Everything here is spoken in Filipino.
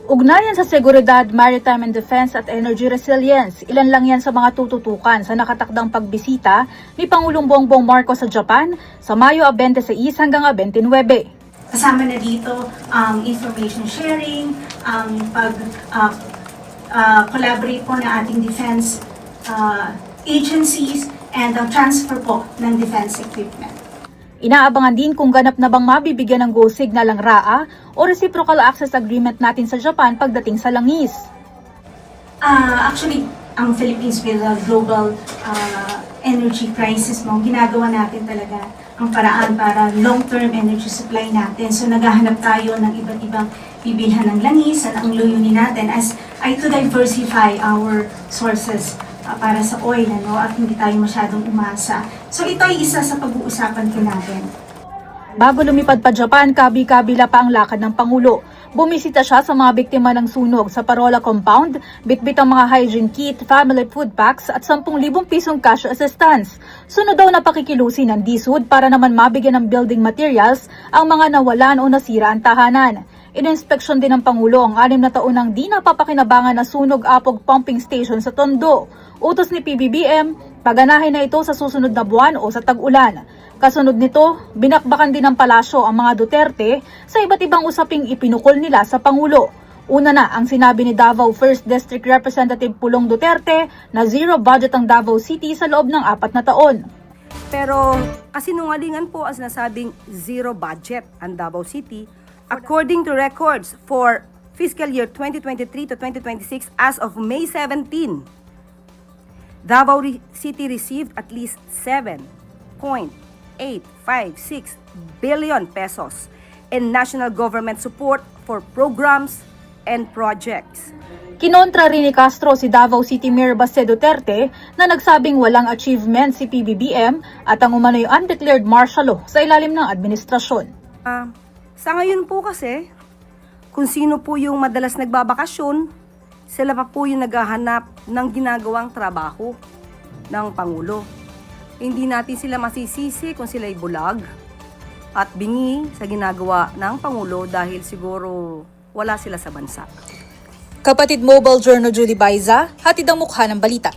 Ugnayan sa seguridad, maritime and defense at energy resilience, ilan lang yan sa mga tututukan sa nakatakdang pagbisita ni Pangulong Bongbong Marcos sa Japan sa Mayo 26 hanggang 29. Kasama na dito ang information sharing, ang collaborate po ng ating defense agencies, and ang transfer po ng defense equipment. Inaabangan din kung ganap na bang mabibigyan ng go signal ang RAA o Reciprocal Access Agreement natin sa Japan pagdating sa langis. Actually, ang Philippines with the global energy crisis mo, ginagawa natin talaga ang paraan para long-term energy supply natin. So naghahanap tayo ng iba't ibang bibilhan ng langis at ang layunin natin ay to diversify our sources para sa oil, at hindi tayo masyadong umasa. So ito ay isa sa pag-uusapan ko natin. Bago lumipad pa Japan, kabi-kabila pa ang lakad ng Pangulo. Bumisita siya sa mga biktima ng sunog sa Parola Compound, bitbit ang mga hygiene kit, family food packs at 10,000 pisong cash assistance. Sunod daw na pakikilusin ng DSUD para naman mabigyan ng building materials ang mga nawalan o nasira ang tahanan. Ininspeksyon din ng Pangulo ang 6 na taon ng di napapakinabangan na sunog-apog pumping station sa Tondo. Utos ni PBBM, paganahin na ito sa susunod na buwan o sa tag-ulan. Kasunod nito, binakbakan din ng palasyo ang mga Duterte sa iba't ibang usaping ipinukol nila sa Pangulo. Una na ang sinabi ni Davao 1st District Representative Pulong Duterte na zero budget ang Davao City sa loob ng 4 na taon. Pero kasinungalingan po ang sinasabing zero budget ang Davao City according to records for fiscal year 2023 to 2026 as of May 17. Davao City received at least 7.856 billion pesos in national government support for programs and projects. Kinontra rin ni Castro si Davao City Mayor Baste Duterte na nagsabing walang achievement si PBBM at ang umano'y undeclared martial law sa ilalim ng administrasyon. Sa ngayon po kasi, kung sino po yung madalas nagbabakasyon, sila pa po yung naghahanap ng ginagawang trabaho ng Pangulo. Hindi natin sila masisisi kung sila'y bulag at bingi sa ginagawa ng Pangulo dahil siguro wala sila sa bansa. Kapatid Mobile Journal Julie Baiza, hatid ang mukha ng balita.